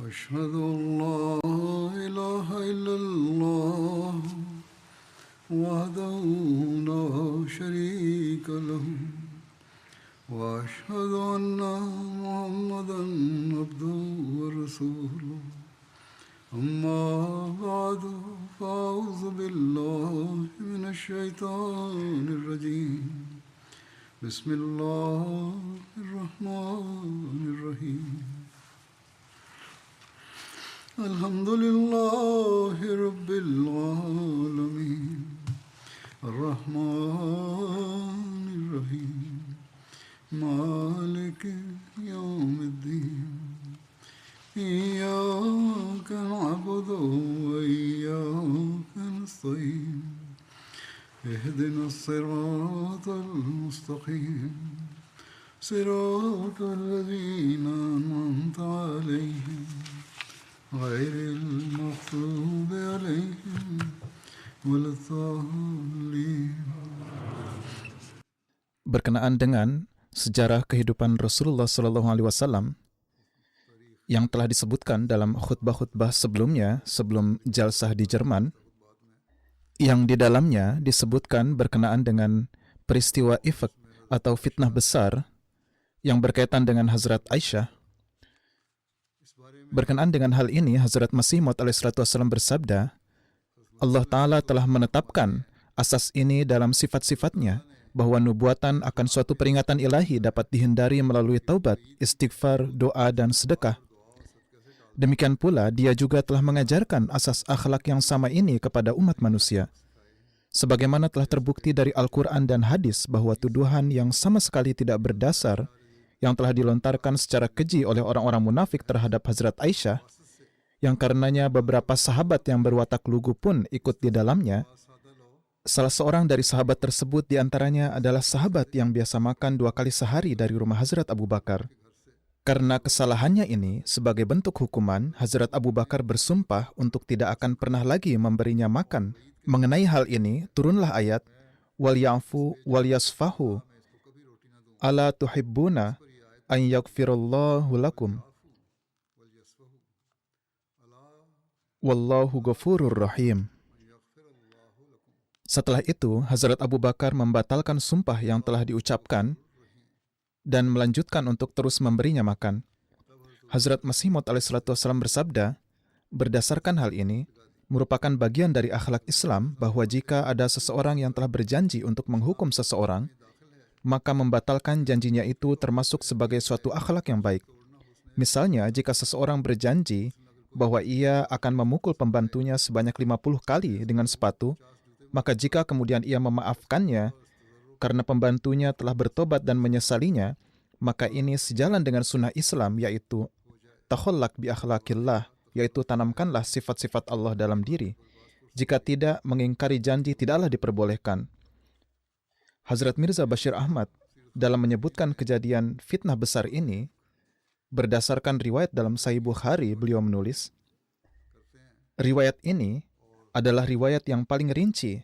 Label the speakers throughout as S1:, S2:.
S1: أشهد أن لا إله إلا الله وحده لا شريك له وأشهد أن محمدا عبده ورسوله أما بعد فأعوذ بالله من الشيطان الرجيم بسم الله الرحمن الرحيم الحمد لله رب العالمين الرحمن الرحيم مالك يوم الدين إياك نعبد وإياك نستعين اهدنا الصراط المستقيم صراط الذين أنعمت عليهم غير المغضوب عليهم ولا الضالين.
S2: Berkenaan dengan sejarah kehidupan Rasulullah SAW yang telah disebutkan dalam khutbah-khutbah sebelumnya, sebelum jalsah di Jerman, yang di dalamnya disebutkan berkenaan dengan peristiwa ifk atau fitnah besar yang berkaitan dengan Hazrat Aisyah. Berkenaan dengan hal ini, Hazrat Masih Maud alaihissalam bersabda, Allah Ta'ala telah menetapkan asas ini dalam sifat-sifatnya, bahwa nubuatan akan suatu peringatan ilahi dapat dihindari melalui taubat, istighfar, doa, dan sedekah. Demikian pula, dia juga telah mengajarkan asas akhlak yang sama ini kepada umat manusia. Sebagaimana telah terbukti dari Al-Quran dan hadis bahwa tuduhan yang sama sekali tidak berdasar yang telah dilontarkan secara keji oleh orang-orang munafik terhadap Hazrat Aisyah, yang karenanya beberapa sahabat yang berwatak lugu pun ikut di dalamnya. Salah seorang dari sahabat tersebut diantaranya adalah sahabat yang biasa makan 2 kali sehari dari rumah Hazrat Abu Bakar. Karena kesalahannya ini, sebagai bentuk hukuman, Hazrat Abu Bakar bersumpah untuk tidak akan pernah lagi memberinya makan. Mengenai hal ini, turunlah ayat, wal ya'fu wal yasfahu, ala tuhibbuna an yaghfirallahu lakum wallahu ghafurur rahim. Setelah itu, Hazrat Abu Bakar membatalkan sumpah yang telah diucapkan dan melanjutkan untuk terus memberinya makan. Hazrat Masih Maud alaihissalam bersabda, berdasarkan hal ini, merupakan bagian dari akhlak Islam bahwa jika ada seseorang yang telah berjanji untuk menghukum seseorang, maka membatalkan janjinya itu termasuk sebagai suatu akhlak yang baik. Misalnya, jika seseorang berjanji bahwa ia akan memukul pembantunya sebanyak 50 kali dengan sepatu, maka jika kemudian ia memaafkannya karena pembantunya telah bertobat dan menyesalinya, maka ini sejalan dengan sunnah Islam, yaitu takhallaq bi akhlaqillah, yaitu tanamkanlah sifat-sifat Allah dalam diri. Jika tidak, mengingkari janji tidaklah diperbolehkan. Hazrat Mirza Bashir Ahmad dalam menyebutkan kejadian fitnah besar ini, berdasarkan riwayat dalam Sahih Bukhari, beliau menulis, riwayat ini adalah riwayat yang paling rinci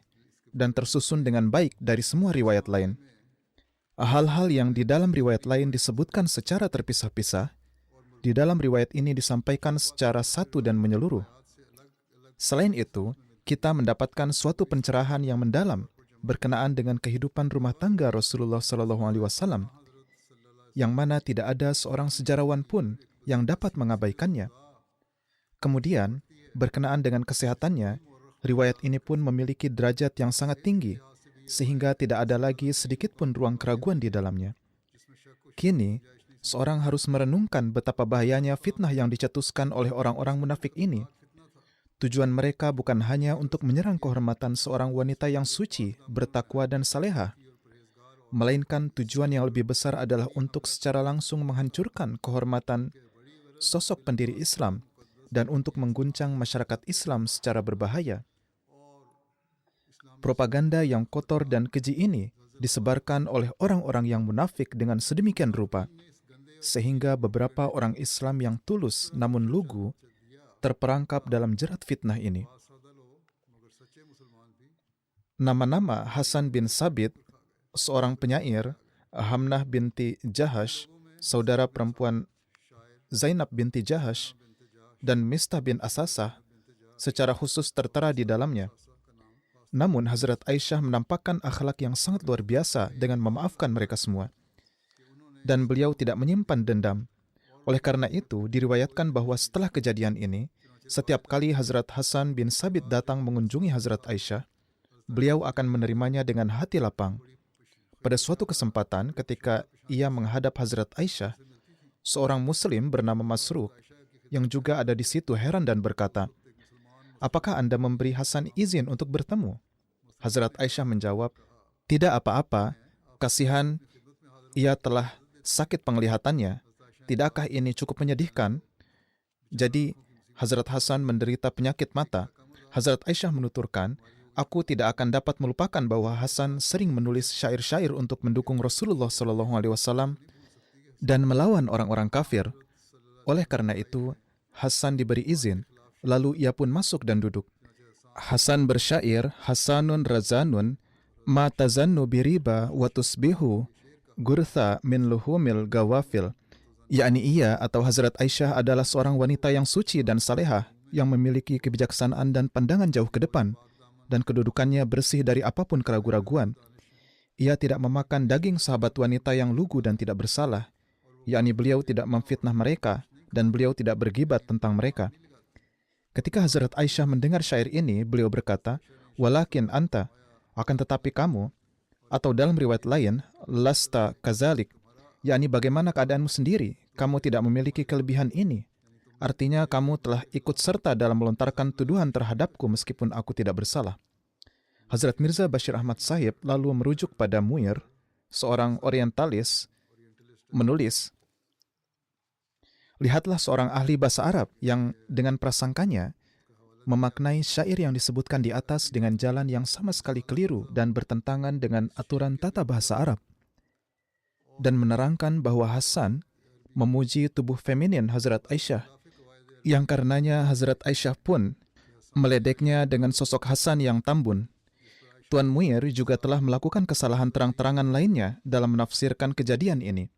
S2: dan tersusun dengan baik dari semua riwayat lain. Hal-hal yang di dalam riwayat lain disebutkan secara terpisah-pisah, di dalam riwayat ini disampaikan secara satu dan menyeluruh. Selain itu, kita mendapatkan suatu pencerahan yang mendalam berkenaan dengan kehidupan rumah tangga Rasulullah SAW, yang mana tidak ada seorang sejarawan pun yang dapat mengabaikannya. Kemudian, berkenaan dengan kesehatannya, riwayat ini pun memiliki derajat yang sangat tinggi, sehingga tidak ada lagi sedikit pun ruang keraguan di dalamnya. Kini, seorang harus merenungkan betapa bahayanya fitnah yang dicetuskan oleh orang-orang munafik ini. Tujuan mereka bukan hanya untuk menyerang kehormatan seorang wanita yang suci, bertakwa dan salehah, melainkan tujuan yang lebih besar adalah untuk secara langsung menghancurkan kehormatan sosok pendiri Islam dan untuk mengguncang masyarakat Islam secara berbahaya. Propaganda yang kotor dan keji ini disebarkan oleh orang-orang yang munafik dengan sedemikian rupa, sehingga beberapa orang Islam yang tulus namun lugu terperangkap dalam jerat fitnah ini. Nama-nama Hasan bin Sabit, seorang penyair, Hamnah binti Jahash, saudara perempuan Zainab binti Jahash, dan Mistah bin Asasah secara khusus tertera di dalamnya. Namun Hazrat Aisyah menampakkan akhlak yang sangat luar biasa dengan memaafkan mereka semua. Dan beliau tidak menyimpan dendam. Oleh karena itu, diriwayatkan bahwa setelah kejadian ini, setiap kali Hazrat Hasan bin Sabit datang mengunjungi Hazrat Aisyah, beliau akan menerimanya dengan hati lapang. Pada suatu kesempatan ketika ia menghadap Hazrat Aisyah, seorang muslim bernama Masruq yang juga ada di situ heran dan berkata, "Apakah Anda memberi Hasan izin untuk bertemu?" Hazrat Aisyah menjawab, "Tidak apa-apa, kasihan ia telah sakit penglihatannya. Tidakkah ini cukup menyedihkan?" Jadi, Hazrat Hasan menderita penyakit mata. Hazrat Aisyah menuturkan, "Aku tidak akan dapat melupakan bahwa Hasan sering menulis syair-syair untuk mendukung Rasulullah SAW dan melawan orang-orang kafir. Oleh karena itu, Hasan diberi izin, lalu ia pun masuk dan duduk. Hasan bersyair, Hasanun razanun, ma tazannu biriba wa tusbihu gurtha min luhumil gawafil." Yakni ia atau Hazrat Aisyah adalah seorang wanita yang suci dan salehah, yang memiliki kebijaksanaan dan pandangan jauh ke depan, dan kedudukannya bersih dari apapun keraguan-raguan. Ia tidak memakan daging sahabat wanita yang lugu dan tidak bersalah, yakni beliau tidak memfitnah mereka, dan beliau tidak bergibat tentang mereka. Ketika Hazrat Aisyah mendengar syair ini, beliau berkata, "Walakin anta, akan tetapi kamu," atau dalam riwayat lain, "lasta kazalik," yakni bagaimana keadaanmu sendiri, kamu tidak memiliki kelebihan ini. Artinya kamu telah ikut serta dalam melontarkan tuduhan terhadapku meskipun aku tidak bersalah. Hazrat Mirza Bashir Ahmad Sahib lalu merujuk pada Muir, seorang orientalis, menulis, "Lihatlah seorang ahli bahasa Arab yang dengan prasangkanya memaknai syair yang disebutkan di atas dengan jalan yang sama sekali keliru dan bertentangan dengan aturan tata bahasa Arab, dan menerangkan bahwa Hasan memuji tubuh feminin Hazrat Aisyah, yang karenanya Hazrat Aisyah pun meledeknya dengan sosok Hasan yang tambun. Tuan Muir juga telah melakukan kesalahan terang-terangan lainnya dalam menafsirkan kejadian ini.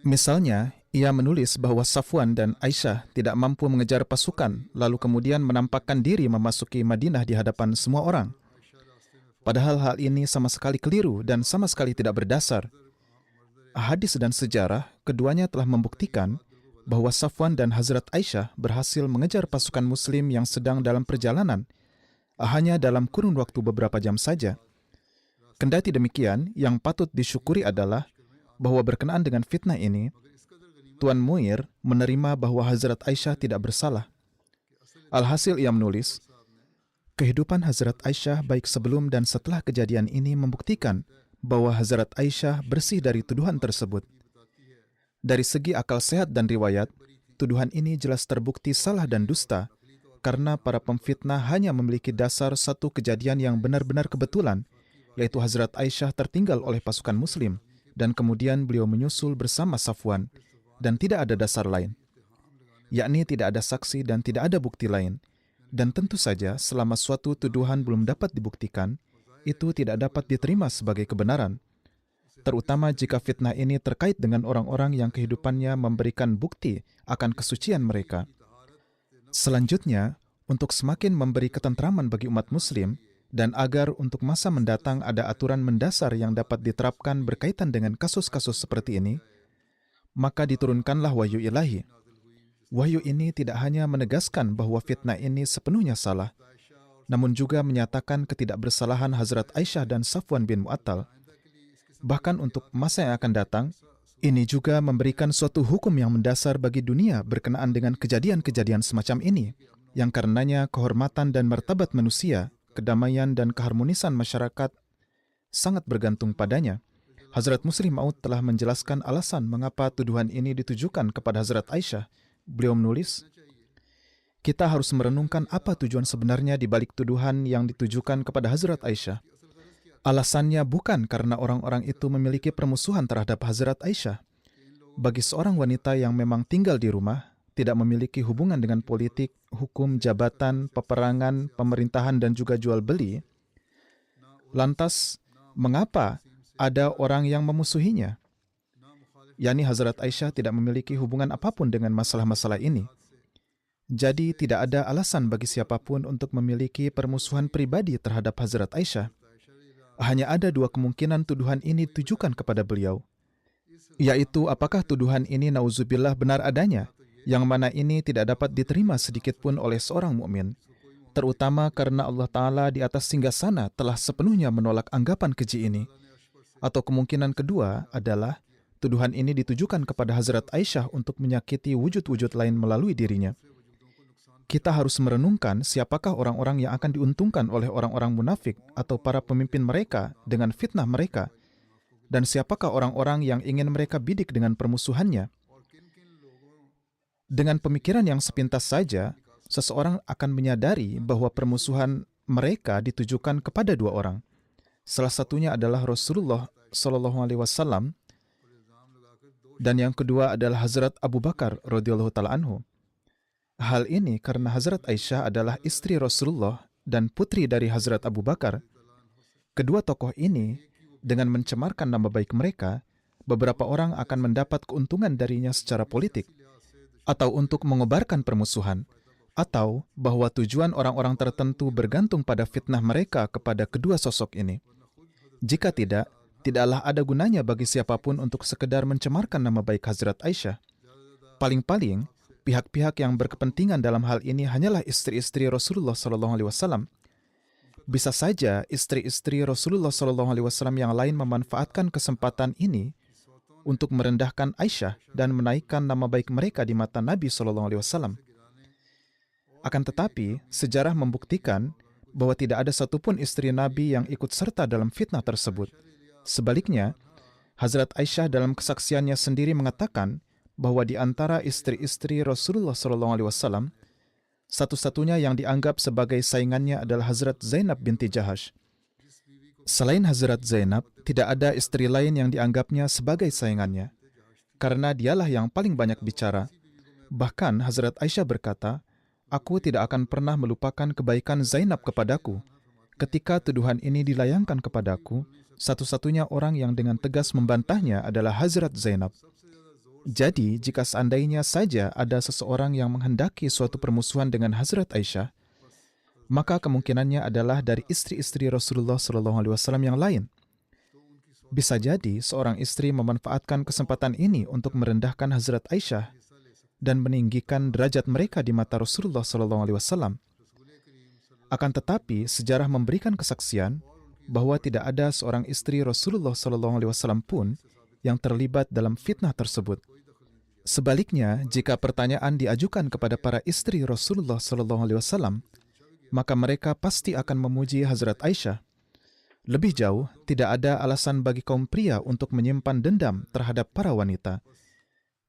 S2: Misalnya, ia menulis bahwa Safwan dan Aisyah tidak mampu mengejar pasukan, lalu kemudian menampakkan diri memasuki Madinah di hadapan semua orang. Padahal hal ini sama sekali keliru dan sama sekali tidak berdasar. Hadis dan sejarah keduanya telah membuktikan bahwa Safwan dan Hazrat Aisyah berhasil mengejar pasukan Muslim yang sedang dalam perjalanan hanya dalam kurun waktu beberapa jam saja. Kendati demikian, yang patut disyukuri adalah bahwa berkenaan dengan fitnah ini, Tuan Muir menerima bahwa Hazrat Aisyah tidak bersalah. Alhasil ia menulis, "Kehidupan Hazrat Aisyah baik sebelum dan setelah kejadian ini membuktikan bahwa Hazrat Aisyah bersih dari tuduhan tersebut. Dari segi akal sehat dan riwayat, tuduhan ini jelas terbukti salah dan dusta, karena para pemfitnah hanya memiliki dasar satu kejadian yang benar-benar kebetulan, yaitu Hazrat Aisyah tertinggal oleh pasukan Muslim, dan kemudian beliau menyusul bersama Safwan, dan tidak ada dasar lain. Yakni tidak ada saksi dan tidak ada bukti lain. Dan tentu saja, selama suatu tuduhan belum dapat dibuktikan, itu tidak dapat diterima sebagai kebenaran, terutama jika fitnah ini terkait dengan orang-orang yang kehidupannya memberikan bukti akan kesucian mereka. Selanjutnya, untuk semakin memberi ketentraman bagi umat Muslim, dan agar untuk masa mendatang ada aturan mendasar yang dapat diterapkan berkaitan dengan kasus-kasus seperti ini, maka diturunkanlah wahyu ilahi. Wahyu ini tidak hanya menegaskan bahwa fitnah ini sepenuhnya salah, namun juga menyatakan ketidakbersalahan Hazrat Aisyah dan Safwan bin Mu'attal. Bahkan untuk masa yang akan datang, ini juga memberikan suatu hukum yang mendasar bagi dunia berkenaan dengan kejadian-kejadian semacam ini, yang karenanya kehormatan dan martabat manusia, kedamaian dan keharmonisan masyarakat sangat bergantung padanya. Hazrat Muslim Maud telah menjelaskan alasan mengapa tuduhan ini ditujukan kepada Hazrat Aisyah. Beliau menulis, "Kita harus merenungkan apa tujuan sebenarnya di balik tuduhan yang ditujukan kepada Hazrat Aisyah. Alasannya bukan karena orang-orang itu memiliki permusuhan terhadap Hazrat Aisyah. Bagi seorang wanita yang memang tinggal di rumah, tidak memiliki hubungan dengan politik, hukum, jabatan, peperangan, pemerintahan, dan juga jual beli, lantas mengapa ada orang yang memusuhinya? yakni Hazrat Aisyah tidak memiliki hubungan apapun dengan masalah-masalah ini. Jadi tidak ada alasan bagi siapapun untuk memiliki permusuhan pribadi terhadap Hazrat Aisyah. Hanya ada dua kemungkinan tuduhan ini ditujukan kepada beliau, yaitu apakah tuduhan ini nauzubillah benar adanya, yang mana ini tidak dapat diterima sedikit pun oleh seorang mukmin, terutama karena Allah Ta'ala di atas singgasana telah sepenuhnya menolak anggapan keji ini. Atau kemungkinan kedua adalah tuduhan ini ditujukan kepada Hazrat Aisyah untuk menyakiti wujud-wujud lain melalui dirinya. Kita harus merenungkan siapakah orang-orang yang akan diuntungkan oleh orang-orang munafik atau para pemimpin mereka dengan fitnah mereka, dan siapakah orang-orang yang ingin mereka bidik dengan permusuhannya. Dengan pemikiran yang sepintas saja, seseorang akan menyadari bahwa permusuhan mereka ditujukan kepada dua orang. Salah satunya adalah Rasulullah SAW, dan yang kedua adalah Hazrat Abu Bakar radhiyallahu ta'ala anhu. Hal ini karena Hazrat Aisyah adalah istri Rasulullah dan putri dari Hazrat Abu Bakar. Kedua tokoh ini, dengan mencemarkan nama baik mereka, beberapa orang akan mendapat keuntungan darinya secara politik, atau untuk mengobarkan permusuhan, atau bahwa tujuan orang-orang tertentu bergantung pada fitnah mereka kepada kedua sosok ini. Jika tidak, tidaklah ada gunanya bagi siapapun untuk sekedar mencemarkan nama baik Hazrat Aisyah. Paling-paling, pihak-pihak yang berkepentingan dalam hal ini hanyalah istri-istri Rasulullah SAW. Bisa saja istri-istri Rasulullah SAW yang lain memanfaatkan kesempatan ini untuk merendahkan Aisyah dan menaikkan nama baik mereka di mata Nabi SAW. Akan tetapi, sejarah membuktikan bahwa tidak ada satupun istri Nabi yang ikut serta dalam fitnah tersebut. Sebaliknya, Hazrat Aisyah dalam kesaksiannya sendiri mengatakan bahwa di antara istri-istri Rasulullah SAW, satu-satunya yang dianggap sebagai saingannya adalah Hazrat Zainab binti Jahash. Selain Hazrat Zainab, tidak ada istri lain yang dianggapnya sebagai saingannya, karena dialah yang paling banyak bicara. Bahkan Hazrat Aisyah berkata, "Aku tidak akan pernah melupakan kebaikan Zainab kepadaku. Ketika tuduhan ini dilayangkan kepadaku, satu-satunya orang yang dengan tegas membantahnya adalah Hazrat Zainab." Jadi, jika seandainya saja ada seseorang yang menghendaki suatu permusuhan dengan Hazrat Aisyah, maka kemungkinannya adalah dari istri-istri Rasulullah SAW yang lain. Bisa jadi seorang istri memanfaatkan kesempatan ini untuk merendahkan Hazrat Aisyah dan meninggikan derajat mereka di mata Rasulullah SAW. Akan tetapi, sejarah memberikan kesaksian bahwa tidak ada seorang istri Rasulullah SAW pun yang terlibat dalam fitnah tersebut. Sebaliknya, jika pertanyaan diajukan kepada para istri Rasulullah SAW, maka mereka pasti akan memuji Hazrat Aisyah. Lebih jauh, tidak ada alasan bagi kaum pria untuk menyimpan dendam terhadap para wanita.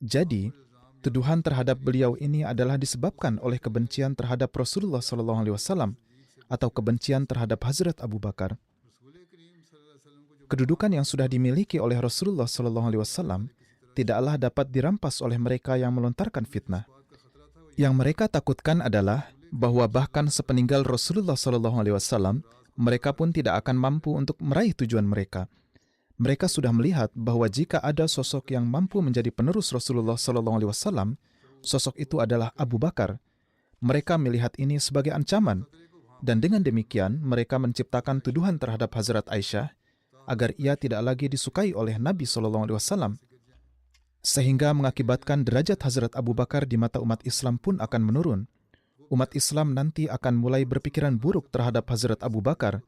S2: Jadi, tuduhan terhadap beliau ini adalah disebabkan oleh kebencian terhadap Rasulullah SAW atau kebencian terhadap Hazrat Abu Bakar. Kedudukan yang sudah dimiliki oleh Rasulullah SAW tidaklah dapat dirampas oleh mereka yang melontarkan fitnah. Yang mereka takutkan adalah bahwa bahkan sepeninggal Rasulullah SAW, mereka pun tidak akan mampu untuk meraih tujuan mereka. Mereka sudah melihat bahwa jika ada sosok yang mampu menjadi penerus Rasulullah SAW, sosok itu adalah Abu Bakar. Mereka melihat ini sebagai ancaman, dan dengan demikian mereka menciptakan tuduhan terhadap Hazrat Aisyah agar ia tidak lagi disukai oleh Nabi SAW. Sehingga mengakibatkan derajat Hazrat Abu Bakar di mata umat Islam pun akan menurun. Umat Islam nanti akan mulai berpikiran buruk terhadap Hazrat Abu Bakar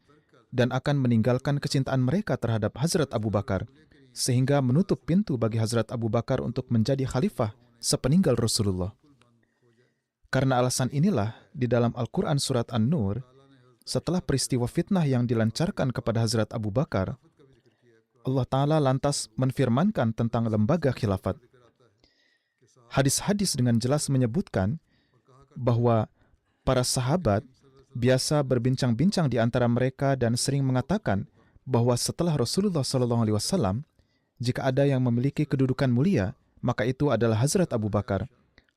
S2: dan akan meninggalkan kecintaan mereka terhadap Hazrat Abu Bakar, sehingga menutup pintu bagi Hazrat Abu Bakar untuk menjadi khalifah sepeninggal Rasulullah. Karena alasan inilah, di dalam Al-Quran Surat An-Nur, setelah peristiwa fitnah yang dilancarkan kepada Hazrat Abu Bakar, Allah Ta'ala lantas menfirmankan tentang lembaga khilafat. Hadis-hadis dengan jelas menyebutkan bahwa para sahabat biasa berbincang-bincang di antara mereka dan sering mengatakan bahwa setelah Rasulullah SAW, jika ada yang memiliki kedudukan mulia, maka itu adalah Hazrat Abu Bakar.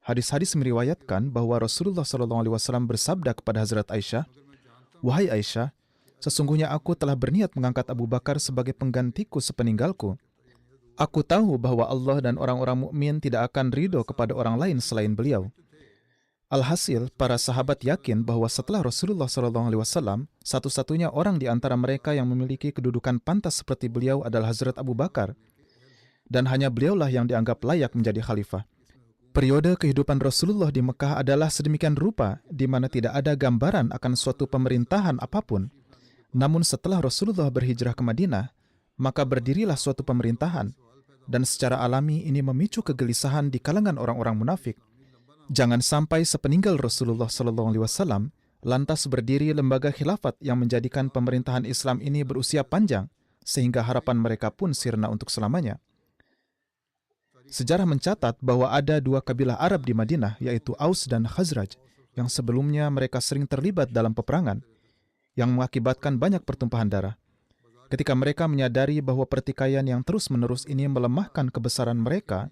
S2: Hadis-hadis meriwayatkan bahwa Rasulullah SAW bersabda kepada Hazrat Aisyah, "Wahai Aisyah, sesungguhnya aku telah berniat mengangkat Abu Bakar sebagai penggantiku sepeninggalku. Aku tahu bahwa Allah dan orang-orang mukmin tidak akan ridho kepada orang lain selain beliau." Alhasil, para sahabat yakin bahwa setelah Rasulullah SAW, satu-satunya orang di antara mereka yang memiliki kedudukan pantas seperti beliau adalah Hazrat Abu Bakar, dan hanya beliaulah yang dianggap layak menjadi khalifah. Periode kehidupan Rasulullah di Mekah adalah sedemikian rupa di mana tidak ada gambaran akan suatu pemerintahan apapun. Namun setelah Rasulullah berhijrah ke Madinah, maka berdirilah suatu pemerintahan, dan secara alami ini memicu kegelisahan di kalangan orang-orang munafik. Jangan sampai sepeninggal Rasulullah SAW, lantas berdiri lembaga khilafat yang menjadikan pemerintahan Islam ini berusia panjang, sehingga harapan mereka pun sirna untuk selamanya. Sejarah mencatat bahwa ada dua kabilah Arab di Madinah, yaitu Aus dan Khazraj, yang sebelumnya mereka sering terlibat dalam peperangan, yang mengakibatkan banyak pertumpahan darah. Ketika mereka menyadari bahwa pertikaian yang terus-menerus ini melemahkan kebesaran mereka,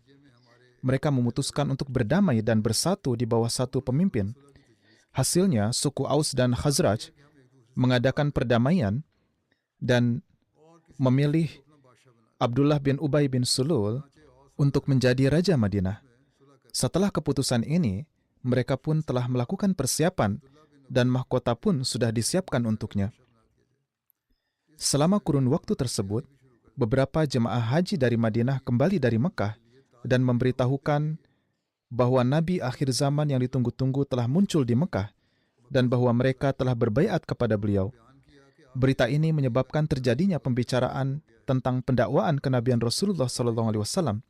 S2: mereka memutuskan untuk berdamai dan bersatu di bawah satu pemimpin. Hasilnya, suku Aus dan Khazraj mengadakan perdamaian dan memilih Abdullah bin Ubay bin Sulul untuk menjadi Raja Madinah. Setelah keputusan ini, mereka pun telah melakukan persiapan dan mahkota pun sudah disiapkan untuknya. Selama kurun waktu tersebut, beberapa jemaah haji dari Madinah kembali dari Mekah dan memberitahukan bahwa Nabi akhir zaman yang ditunggu-tunggu telah muncul di Mekah dan bahwa mereka telah berbaiat kepada beliau. Berita ini menyebabkan terjadinya pembicaraan tentang pendakwaan kenabian Rasulullah SAW.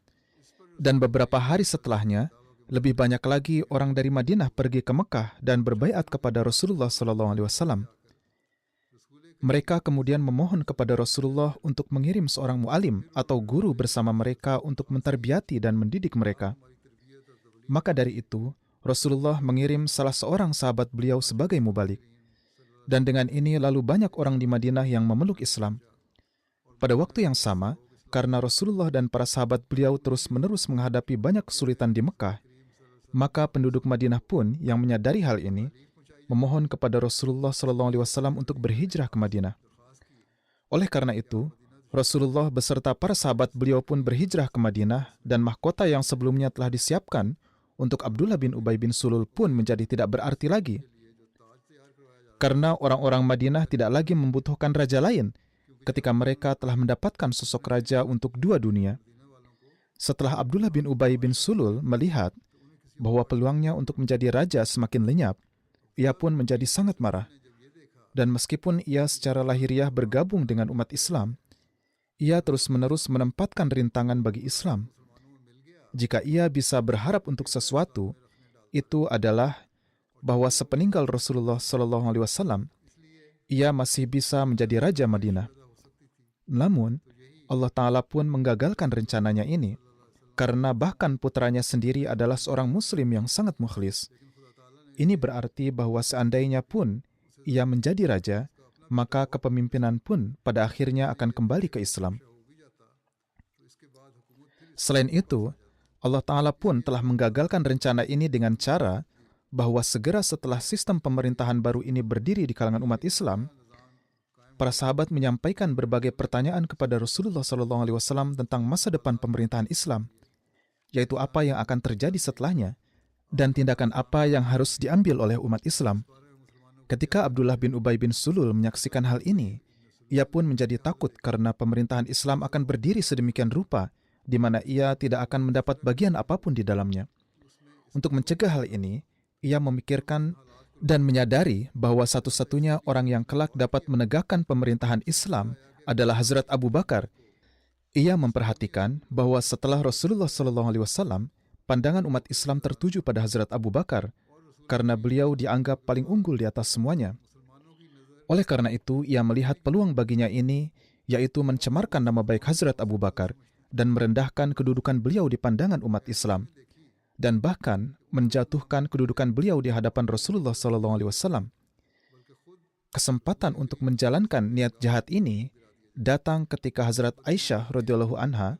S2: Dan beberapa hari setelahnya, lebih banyak lagi orang dari Madinah pergi ke Mekah dan berbaiat kepada Rasulullah SAW. Mereka kemudian memohon kepada Rasulullah untuk mengirim seorang mu'alim atau guru bersama mereka untuk mentarbiati dan mendidik mereka. Maka dari itu, Rasulullah mengirim salah seorang sahabat beliau sebagai mubalik. Dan dengan ini lalu banyak orang di Madinah yang memeluk Islam. Pada waktu yang sama, karena Rasulullah dan para sahabat beliau terus-menerus menghadapi banyak kesulitan di Mekah, maka penduduk Madinah pun yang menyadari hal ini memohon kepada Rasulullah SAW untuk berhijrah ke Madinah. Oleh karena itu, Rasulullah beserta para sahabat beliau pun berhijrah ke Madinah dan mahkota yang sebelumnya telah disiapkan untuk Abdullah bin Ubay bin Sulul pun menjadi tidak berarti lagi. Karena orang-orang Madinah tidak lagi membutuhkan raja lain ketika mereka telah mendapatkan sosok raja untuk dua dunia. Setelah Abdullah bin Ubay bin Sulul melihat bahwa peluangnya untuk menjadi raja semakin lenyap, ia pun menjadi sangat marah. Dan meskipun ia secara lahiriah bergabung dengan umat Islam, ia terus-menerus menempatkan rintangan bagi Islam. Jika ia bisa berharap untuk sesuatu, itu adalah bahwa sepeninggal Rasulullah SAW, ia masih bisa menjadi raja Madinah. Namun, Allah Ta'ala pun menggagalkan rencananya ini, karena bahkan putranya sendiri adalah seorang muslim yang sangat mukhlis. Ini berarti bahwa seandainya pun ia menjadi raja, maka kepemimpinan pun pada akhirnya akan kembali ke Islam. Selain itu, Allah Ta'ala pun telah menggagalkan rencana ini dengan cara bahwa segera setelah sistem pemerintahan baru ini berdiri di kalangan umat Islam, para sahabat menyampaikan berbagai pertanyaan kepada Rasulullah SAW tentang masa depan pemerintahan Islam, yaitu apa yang akan terjadi setelahnya, dan tindakan apa yang harus diambil oleh umat Islam. Ketika Abdullah bin Ubay bin Sulul menyaksikan hal ini, ia pun menjadi takut karena pemerintahan Islam akan berdiri sedemikian rupa, di mana ia tidak akan mendapat bagian apapun di dalamnya. Untuk mencegah hal ini, ia memikirkan dan menyadari bahwa satu-satunya orang yang kelak dapat menegakkan pemerintahan Islam adalah Hazrat Abu Bakar. Ia memperhatikan bahwa setelah Rasulullah SAW, pandangan umat Islam tertuju pada Hazrat Abu Bakar, karena beliau dianggap paling unggul di atas semuanya. Oleh karena itu, ia melihat peluang baginya ini, yaitu mencemarkan nama baik Hazrat Abu Bakar dan merendahkan kedudukan beliau di pandangan umat Islam, dan bahkan menjatuhkan kedudukan beliau di hadapan Rasulullah SAW. Kesempatan untuk menjalankan niat jahat ini datang ketika Hazrat Aisyah radhiyallahu anha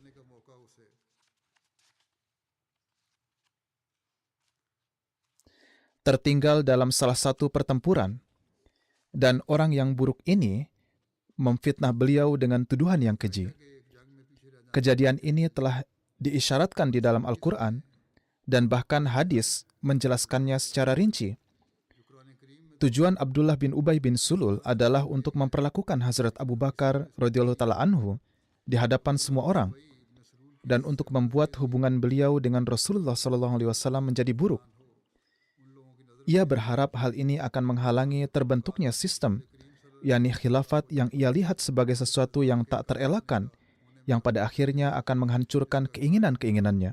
S2: tertinggal dalam salah satu pertempuran, dan orang yang buruk ini memfitnah beliau dengan tuduhan yang keji. Kejadian ini telah diisyaratkan di dalam Al-Quran, dan bahkan hadis menjelaskannya secara rinci. Tujuan Abdullah bin Ubay bin Sulul adalah untuk memperlakukan Hazrat Abu Bakar radhiyallahu taala anhu di hadapan semua orang dan untuk membuat hubungan beliau dengan Rasulullah SAW menjadi buruk. Ia berharap hal ini akan menghalangi terbentuknya sistem, yakni khilafat yang ia lihat sebagai sesuatu yang tak terelakkan, yang pada akhirnya akan menghancurkan keinginan-keinginannya.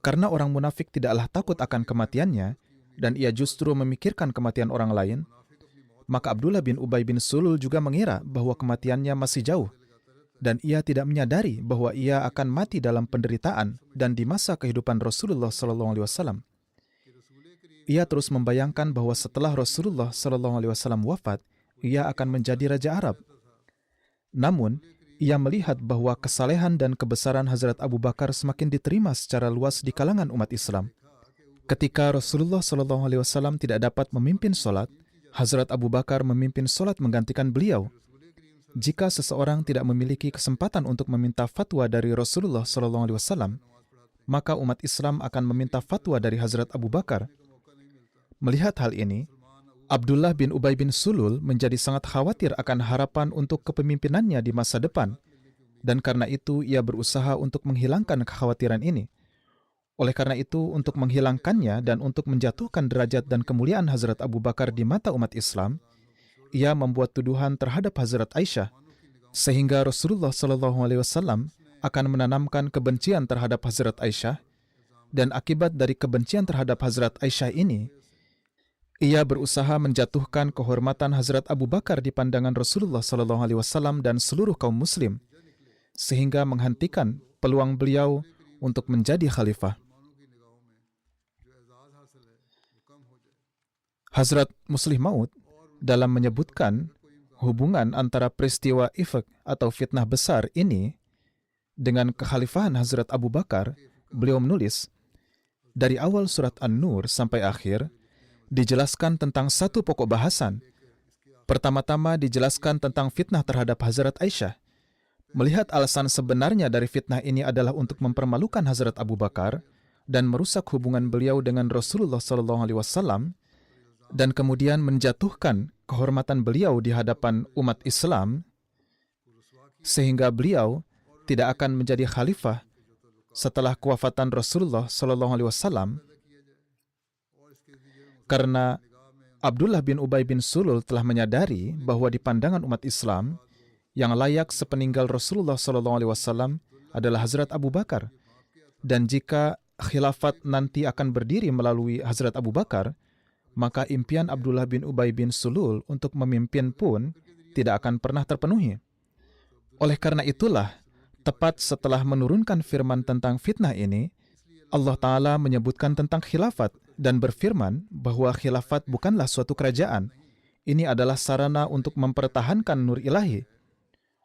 S2: Karena orang munafik tidaklah takut akan kematiannya, dan ia justru memikirkan kematian orang lain, maka Abdullah bin Ubay bin Sulul juga mengira bahwa kematiannya masih jauh, dan ia tidak menyadari bahwa ia akan mati dalam penderitaan dan di masa kehidupan Rasulullah SAW. Ia terus membayangkan bahwa setelah Rasulullah SAW wafat, ia akan menjadi Raja Arab. Namun, ia melihat bahwa kesalehan dan kebesaran Hazrat Abu Bakar semakin diterima secara luas di kalangan umat Islam. Ketika Rasulullah SAW tidak dapat memimpin solat, Hazrat Abu Bakar memimpin solat menggantikan beliau. Jika seseorang tidak memiliki kesempatan untuk meminta fatwa dari Rasulullah SAW, maka umat Islam akan meminta fatwa dari Hazrat Abu Bakar. Melihat hal ini, Abdullah bin Ubay bin Sulul menjadi sangat khawatir akan harapan untuk kepemimpinannya di masa depan, dan karena itu ia berusaha untuk menghilangkan kekhawatiran ini. Oleh karena itu, untuk menghilangkannya dan untuk menjatuhkan derajat dan kemuliaan Hazrat Abu Bakar di mata umat Islam, ia membuat tuduhan terhadap Hazrat Aisyah, sehingga Rasulullah SAW akan menanamkan kebencian terhadap Hazrat Aisyah, dan akibat dari kebencian terhadap Hazrat Aisyah ini, ia berusaha menjatuhkan kehormatan Hazrat Abu Bakar di pandangan Rasulullah SAW dan seluruh kaum muslim, sehingga menghentikan peluang beliau untuk menjadi khalifah. Hazrat Muslih Maud dalam menyebutkan hubungan antara peristiwa ifk atau fitnah besar ini dengan kekhalifahan Hazrat Abu Bakar, beliau menulis, dari awal surat An-Nur sampai akhir, dijelaskan tentang satu pokok bahasan. Pertama-tama dijelaskan tentang fitnah terhadap Hazrat Aisyah. Melihat alasan sebenarnya dari fitnah ini adalah untuk mempermalukan Hazrat Abu Bakar dan merusak hubungan beliau dengan Rasulullah SAW, dan kemudian menjatuhkan kehormatan beliau di hadapan umat Islam, sehingga beliau tidak akan menjadi khalifah setelah kewafatan Rasulullah SAW, karena Abdullah bin Ubay bin Sulul telah menyadari bahwa di pandangan umat Islam, yang layak sepeninggal Rasulullah SAW adalah Hazrat Abu Bakar, dan jika khilafat nanti akan berdiri melalui Hazrat Abu Bakar, maka impian Abdullah bin Ubay bin Sulul untuk memimpin pun tidak akan pernah terpenuhi. Oleh karena itulah, tepat setelah menurunkan firman tentang fitnah ini, Allah Ta'ala menyebutkan tentang khilafat dan berfirman bahwa khilafat bukanlah suatu kerajaan. Ini adalah sarana untuk mempertahankan nur ilahi.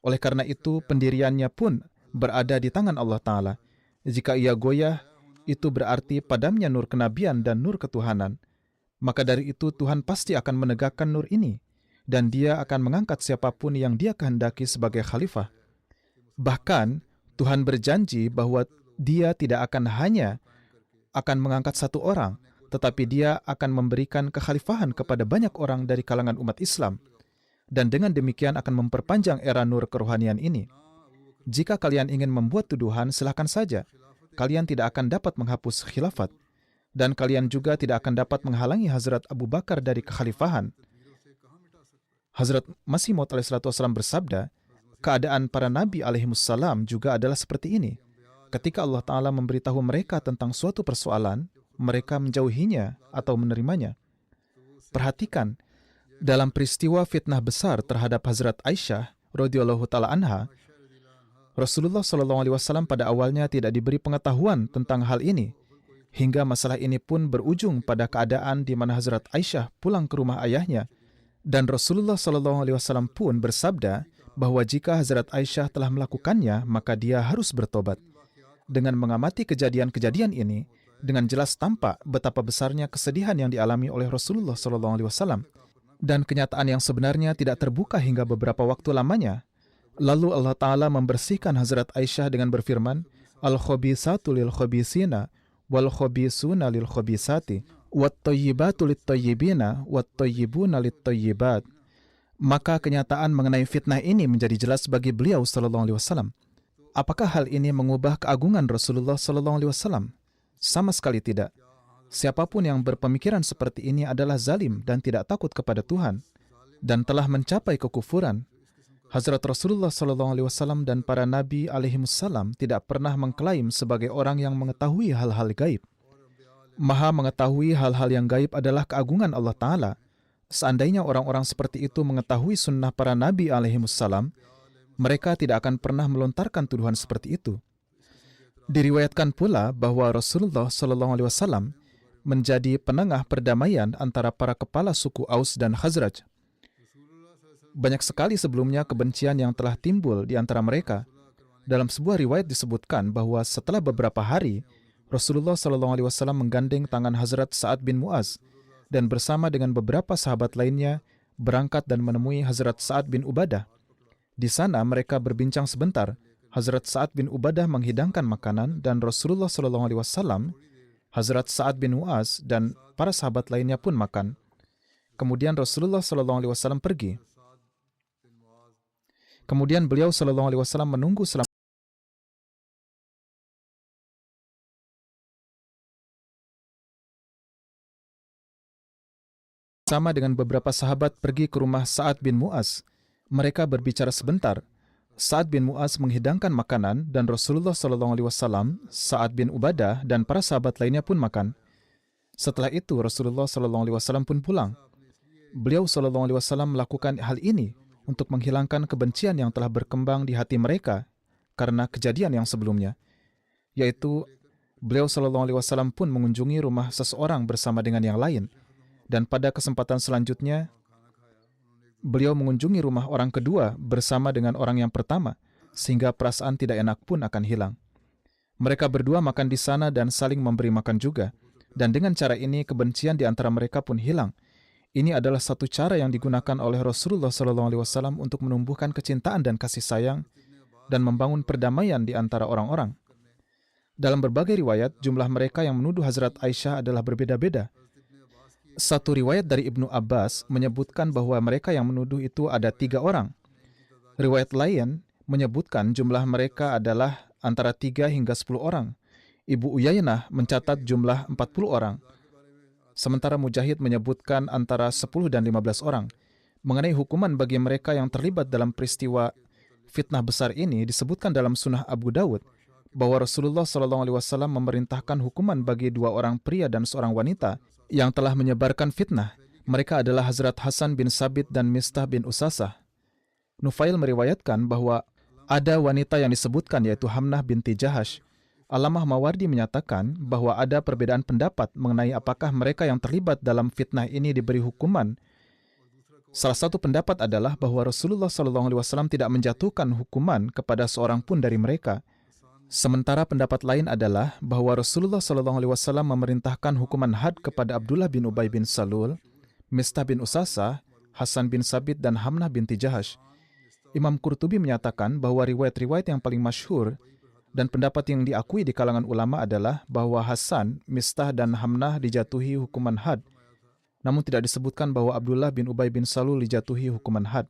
S2: Oleh karena itu, pendiriannya pun berada di tangan Allah Ta'ala. Jika ia goyah, itu berarti padamnya nur kenabian dan nur ketuhanan. Maka dari itu Tuhan pasti akan menegakkan nur ini, dan Dia akan mengangkat siapapun yang Dia kehendaki sebagai khalifah. Bahkan Tuhan berjanji bahwa Dia tidak akan hanya akan mengangkat satu orang, tetapi Dia akan memberikan kekhalifahan kepada banyak orang dari kalangan umat Islam, dan dengan demikian akan memperpanjang era nur kerohanian ini. Jika kalian ingin membuat tuduhan, silakan saja. Kalian tidak akan dapat menghapus khilafat, dan kalian juga tidak akan dapat menghalangi Hazrat Abu Bakar dari kekhalifahan. Hazrat Masih Maud alaihissalam bersabda, keadaan para nabi alaihimussalam juga adalah seperti ini. Ketika Allah Ta'ala memberitahu mereka tentang suatu persoalan, mereka menjauhinya atau menerimanya. Perhatikan, dalam peristiwa fitnah besar terhadap Hazrat Aisyah radhiyallahu taala anha, Rasulullah SAW pada awalnya tidak diberi pengetahuan tentang hal ini, hingga masalah ini pun berujung pada keadaan di mana Hazrat Aisyah pulang ke rumah ayahnya, dan Rasulullah SAW pun bersabda bahwa jika Hazrat Aisyah telah melakukannya, maka dia harus bertobat. Dengan mengamati kejadian-kejadian ini, dengan jelas tampak betapa besarnya kesedihan yang dialami oleh Rasulullah SAW, dan kenyataan yang sebenarnya tidak terbuka hingga beberapa waktu lamanya. Lalu Allah Ta'ala membersihkan Hazrat Aisyah dengan berfirman, Al-khabisatu lil-khabisina, wal khabisuna lil khabisati, wat thayyibatu lit thayyibina, wat thayyibuna lit thayyibat. Maka kenyataan mengenai fitnah ini menjadi jelas bagi beliau sallallahu alaihi wasallam. Apakah hal ini mengubah keagungan Rasulullah sallallahu alaihi wasallam? Sama sekali tidak. Siapapun yang berpemikiran seperti ini adalah zalim dan tidak takut kepada Tuhan dan telah mencapai kekufuran. Hazrat Rasulullah SAW dan para nabi alaihimussalam tidak pernah mengklaim sebagai orang yang mengetahui hal-hal gaib. Maha mengetahui hal-hal yang gaib adalah keagungan Allah Ta'ala. Seandainya orang-orang seperti itu mengetahui sunnah para nabi alaihimussalam, mereka tidak akan pernah melontarkan tuduhan seperti itu. Diriwayatkan pula bahwa Rasulullah SAW menjadi penengah perdamaian antara para kepala suku Aus dan Khazraj. Banyak sekali sebelumnya kebencian yang telah timbul di antara mereka. Dalam sebuah riwayat disebutkan bahwa setelah beberapa hari, Rasulullah SAW menggandeng tangan Hazrat Sa'ad bin Mu'az dan bersama dengan beberapa sahabat lainnya berangkat dan menemui Hazrat Sa'ad bin Ubadah. Di sana mereka berbincang sebentar. Hazrat Sa'ad bin Ubadah menghidangkan makanan dan Rasulullah SAW, Hazrat Sa'ad bin Mu'az dan para sahabat lainnya pun makan. Kemudian Rasulullah SAW pergi. Kemudian beliau SAW menunggu selama sama dengan beberapa sahabat pergi ke rumah Sa'ad bin Mu'az. Mereka berbicara sebentar. Sa'ad bin Mu'az menghidangkan makanan dan Rasulullah SAW, Sa'ad bin Ubadah dan para sahabat lainnya pun makan. Setelah itu Rasulullah SAW pun pulang. Beliau SAW melakukan hal ini untuk menghilangkan kebencian yang telah berkembang di hati mereka karena kejadian yang sebelumnya, yaitu beliau SAW pun mengunjungi rumah seseorang bersama dengan yang lain, dan pada kesempatan selanjutnya beliau mengunjungi rumah orang kedua bersama dengan orang yang pertama, sehingga perasaan tidak enak pun akan hilang. Mereka berdua makan di sana dan saling memberi makan juga, dan dengan cara ini kebencian di antara mereka pun hilang. Ini adalah satu cara yang digunakan oleh Rasulullah SAW untuk menumbuhkan kecintaan dan kasih sayang dan membangun perdamaian di antara orang-orang. Dalam berbagai riwayat, jumlah mereka yang menuduh Hazrat Aisyah adalah berbeda-beda. Satu riwayat dari Ibnu Abbas menyebutkan bahwa mereka yang menuduh itu ada 3 orang. Riwayat lain menyebutkan jumlah mereka adalah antara 3 hingga 10 orang. Ibu Uyainah mencatat jumlah 40 orang. Sementara Mujahid menyebutkan antara 10 dan 15 orang. Mengenai hukuman bagi mereka yang terlibat dalam peristiwa fitnah besar ini disebutkan dalam Sunnah Abu Dawud bahwa Rasulullah SAW memerintahkan hukuman bagi 2 orang pria dan seorang wanita yang telah menyebarkan fitnah. Mereka adalah Hazrat Hasan bin Sabit dan Mistah bin Usasah. Nufail meriwayatkan bahwa ada wanita yang disebutkan yaitu Hamnah binti Jahash. Allamah Mawardi menyatakan bahwa ada perbedaan pendapat mengenai apakah mereka yang terlibat dalam fitnah ini diberi hukuman. Salah satu pendapat adalah bahwa Rasulullah SAW tidak menjatuhkan hukuman kepada seorang pun dari mereka. Sementara pendapat lain adalah bahwa Rasulullah SAW memerintahkan hukuman had kepada Abdullah bin Ubay bin Salul, Mistah bin Usasah, Hasan bin Sabit dan Hamnah binti Jahash. Imam Qurtubi menyatakan bahwa riwayat-riwayat yang paling masyhur dan pendapat yang diakui di kalangan ulama adalah bahwa Hasan, Mistah dan Hamnah dijatuhi hukuman had. Namun tidak disebutkan bahwa Abdullah bin Ubay bin Salul dijatuhi hukuman had.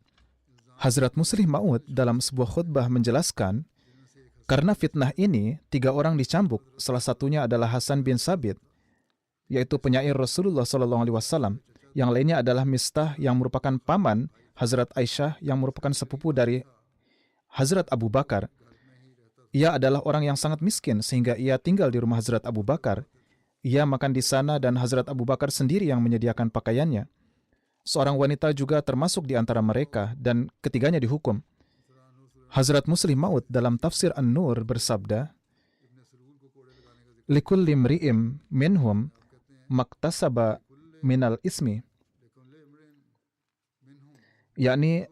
S2: Hazrat Muslih Ma'ud dalam sebuah khutbah menjelaskan, karena fitnah ini 3 orang dicambuk, salah satunya adalah Hasan bin Sabit, yaitu penyair Rasulullah SAW. Yang lainnya adalah Mistah yang merupakan paman Hazrat Aisyah yang merupakan sepupu dari Hazrat Abu Bakar. Ia adalah orang yang sangat miskin sehingga ia tinggal di rumah Hazrat Abu Bakar. Ia makan di sana dan Hazrat Abu Bakar sendiri yang menyediakan pakaiannya. Seorang wanita juga termasuk di antara mereka dan ketiganya dihukum. Hazrat Muslih Ma'ud dalam tafsir An-Nur bersabda, "Likulli mri'im minhum maktasaba minal ismi." Yakni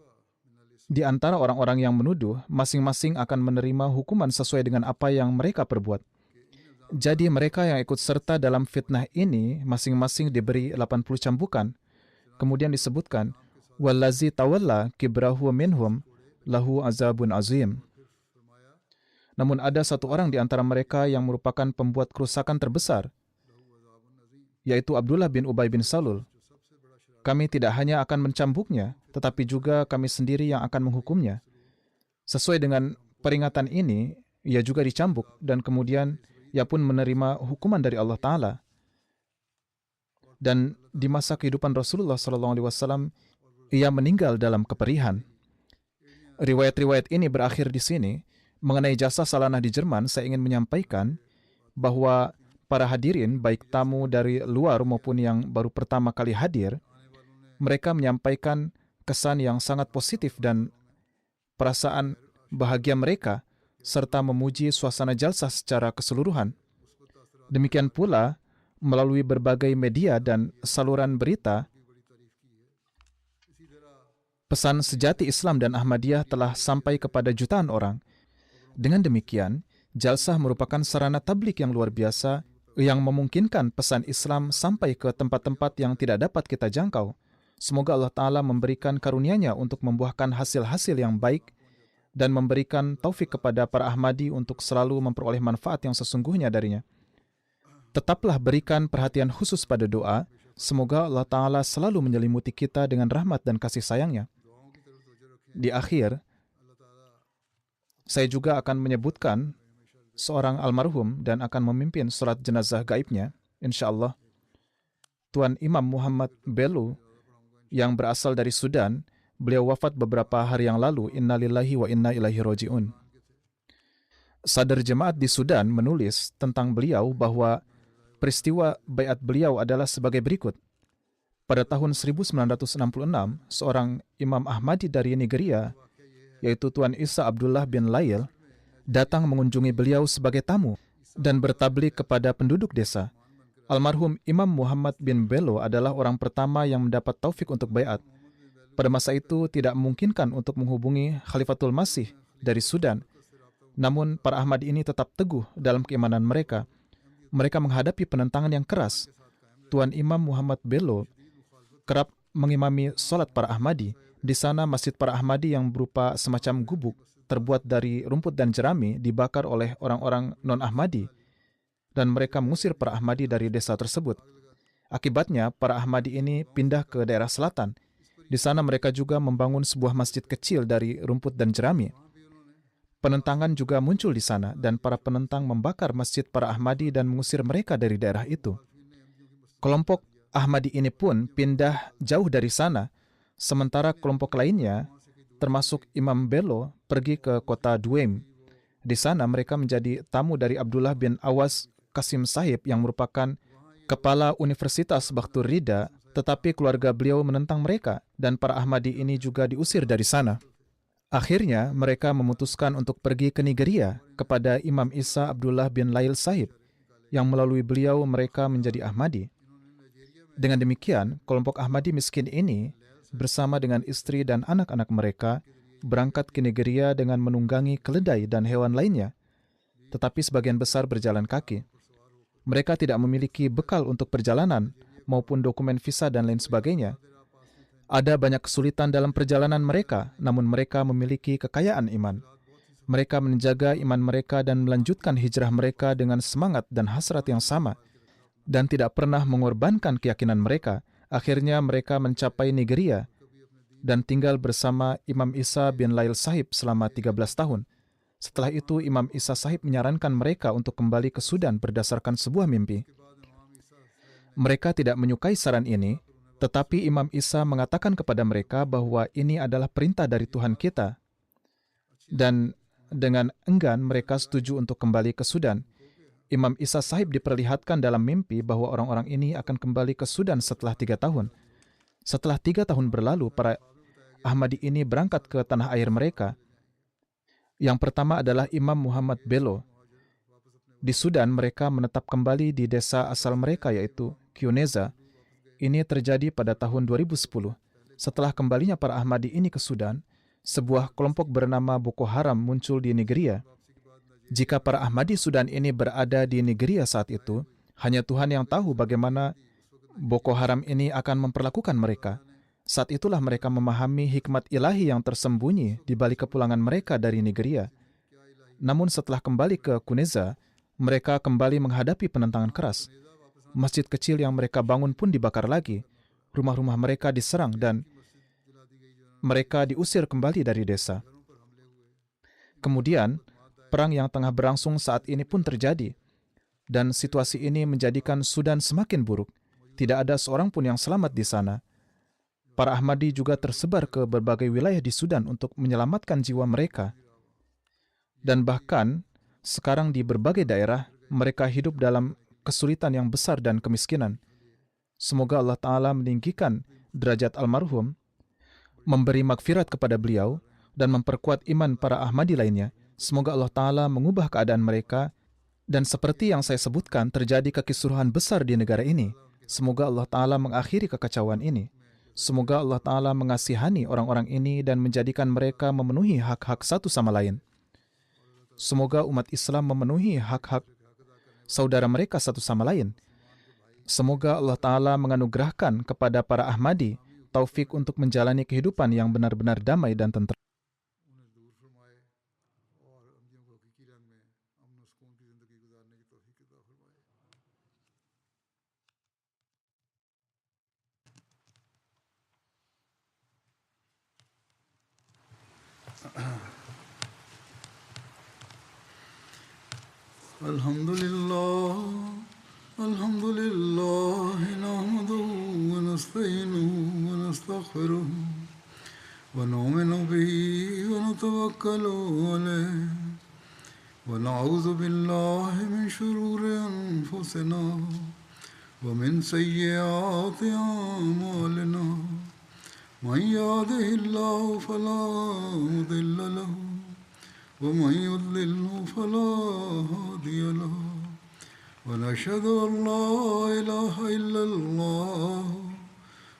S2: di antara orang-orang yang menuduh, masing-masing akan menerima hukuman sesuai dengan apa yang mereka perbuat. Jadi mereka yang ikut serta dalam fitnah ini masing-masing diberi 80 cambukan. Kemudian disebutkan, "Wallazi tawalla kibrahu minhum lahu azabun azim." Namun ada satu orang di antara mereka yang merupakan pembuat kerusakan terbesar, yaitu Abdullah bin Ubay bin Salul. Kami tidak hanya akan mencambuknya, tetapi juga kami sendiri yang akan menghukumnya. Sesuai dengan peringatan ini, ia juga dicambuk dan kemudian ia pun menerima hukuman dari Allah Ta'ala. Dan di masa kehidupan Rasulullah SAW, ia meninggal dalam keperihan. Riwayat-riwayat ini berakhir di sini. Mengenai jasa Salanah di Jerman, saya ingin menyampaikan bahwa para hadirin, baik tamu dari luar maupun yang baru pertama kali hadir, mereka menyampaikan kesan yang sangat positif dan perasaan bahagia mereka, serta memuji suasana jalsah secara keseluruhan. Demikian pula, melalui berbagai media dan saluran berita, pesan sejati Islam dan Ahmadiyah telah sampai kepada jutaan orang. Dengan demikian, jalsah merupakan sarana tabligh yang luar biasa yang memungkinkan pesan Islam sampai ke tempat-tempat yang tidak dapat kita jangkau. Semoga Allah Ta'ala memberikan karunia-Nya untuk membuahkan hasil-hasil yang baik dan memberikan taufik kepada para Ahmadi untuk selalu memperoleh manfaat yang sesungguhnya darinya. Tetaplah berikan perhatian khusus pada doa. Semoga Allah Ta'ala selalu menyelimuti kita dengan rahmat dan kasih sayang-Nya. Di akhir, saya juga akan menyebutkan seorang almarhum dan akan memimpin salat jenazah gaibnya, insyaAllah. Tuan Imam Muhammad Bello yang berasal dari Sudan, beliau wafat beberapa hari yang lalu. Inna lillahi wa inna ilaihi roji'un. Sadar Jemaat di Sudan menulis tentang beliau bahwa peristiwa baiat beliau adalah sebagai berikut. Pada tahun 1966, seorang Imam Ahmadi dari Nigeria, yaitu Tuan Isa Abdullah bin Lail, datang mengunjungi beliau sebagai tamu dan bertabligh kepada penduduk desa. Almarhum Imam Muhammad bin Bello adalah orang pertama yang mendapat taufik untuk baiat. Pada masa itu tidak memungkinkan untuk menghubungi Khalifatul Masih dari Sudan. Namun para Ahmadi ini tetap teguh dalam keimanan mereka. Mereka menghadapi penentangan yang keras. Tuan Imam Muhammad Bello kerap mengimami solat para Ahmadi. Di sana masjid para Ahmadi yang berupa semacam gubuk terbuat dari rumput dan jerami dibakar oleh orang-orang non-Ahmadi dan mereka mengusir para Ahmadi dari desa tersebut. Akibatnya, para Ahmadi ini pindah ke daerah selatan. Di sana mereka juga membangun sebuah masjid kecil dari rumput dan jerami. Penentangan juga muncul di sana dan para penentang membakar masjid para Ahmadi dan mengusir mereka dari daerah itu. Kelompok Ahmadi ini pun pindah jauh dari sana, sementara kelompok lainnya, termasuk Imam Bello, pergi ke kota Duem. Di sana mereka menjadi tamu dari Abdullah bin Awas Qasim Sahib yang merupakan kepala Universitas Bakhtur Rida, tetapi keluarga beliau menentang mereka dan para Ahmadi ini juga diusir dari sana. Akhirnya mereka memutuskan untuk pergi ke Nigeria kepada Imam Isa Abdullah bin Lail Sahib yang melalui beliau mereka menjadi Ahmadi. Dengan demikian, kelompok Ahmadi miskin ini bersama dengan istri dan anak-anak mereka berangkat ke Nigeria dengan menunggangi keledai dan hewan lainnya, tetapi sebagian besar berjalan kaki. Mereka tidak memiliki bekal untuk perjalanan maupun dokumen visa dan lain sebagainya. Ada banyak kesulitan dalam perjalanan mereka, namun mereka memiliki kekayaan iman. Mereka menjaga iman mereka dan melanjutkan hijrah mereka dengan semangat dan hasrat yang sama, dan tidak pernah mengorbankan keyakinan mereka. Akhirnya mereka mencapai Nigeria dan tinggal bersama Imam Isa bin Lail Sahib selama 13 tahun. Setelah itu, Imam Isa Sahib menyarankan mereka untuk kembali ke Sudan berdasarkan sebuah mimpi. Mereka tidak menyukai saran ini, tetapi Imam Isa mengatakan kepada mereka bahwa ini adalah perintah dari Tuhan kita. Dan dengan enggan mereka setuju untuk kembali ke Sudan. Imam Isa Sahib diperlihatkan dalam mimpi bahwa orang-orang ini akan kembali ke Sudan setelah 3 tahun. Setelah 3 tahun berlalu, para Ahmadi ini berangkat ke tanah air mereka. Yang pertama adalah Imam Muhammad Bello. Di Sudan, mereka menetap kembali di desa asal mereka, yaitu Kyoneza. Ini terjadi pada tahun 2010. Setelah kembalinya para Ahmadi ini ke Sudan, sebuah kelompok bernama Boko Haram muncul di Nigeria. Jika para Ahmadi Sudan ini berada di Nigeria saat itu, hanya Tuhan yang tahu bagaimana Boko Haram ini akan memperlakukan mereka. Saat itulah mereka memahami hikmat ilahi yang tersembunyi di balik kepulangan mereka dari Nigeria. Namun setelah kembali ke Kuneza, mereka kembali menghadapi penentangan keras. Masjid kecil yang mereka bangun pun dibakar lagi. Rumah-rumah mereka diserang dan mereka diusir kembali dari desa. Kemudian, perang yang tengah berlangsung saat ini pun terjadi. Dan situasi ini menjadikan Sudan semakin buruk. Tidak ada seorang pun yang selamat di sana. Para Ahmadi juga tersebar ke berbagai wilayah di Sudan untuk menyelamatkan jiwa mereka. Dan bahkan, sekarang di berbagai daerah, mereka hidup dalam kesulitan yang besar dan kemiskinan. Semoga Allah Ta'ala meninggikan derajat almarhum, memberi magfirat kepada beliau, dan memperkuat iman para Ahmadi lainnya. Semoga Allah Ta'ala mengubah keadaan mereka, dan seperti yang saya sebutkan, terjadi kekisruhan besar di negara ini. Semoga Allah Ta'ala mengakhiri kekacauan ini. Semoga Allah Ta'ala mengasihani orang-orang ini dan menjadikan mereka memenuhi hak-hak satu sama lain. Semoga umat Islam memenuhi hak-hak saudara mereka satu sama lain. Semoga Allah Ta'ala menganugerahkan kepada para Ahmadi taufik untuk menjalani kehidupan yang benar-benar damai dan tentram.
S1: Alhamdulillah, alhamdulillah, nahmaduhu wa nasta'inuhu wa nastaghfiruhu wa nu'minu bihi wa natawakkalu alayhi wa na'udhu billahi min shururi anfusina wa min sayyiati a'malina. Man yahdihillahu fala mudilla lahu ومن يضلله فلا هادي له ونشهد أن لا إله إلا الله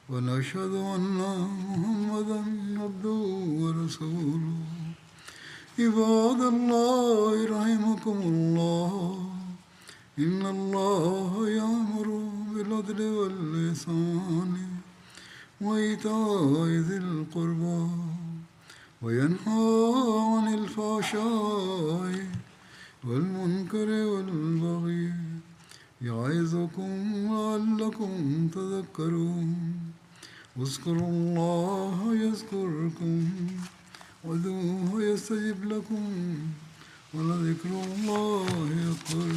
S1: ونشهد أن محمدا عبده ورسوله عباد الله رحمكم الله إن الله يأمر بالعدل والإحسان وإيتاء ذي القربى وينهى عن الفحشاء والمنكر والبغي يعظكم لعلكم تذكرون اذكروا الله يذكركم وادعوه يستجب لكم ولذكر الله أكبر.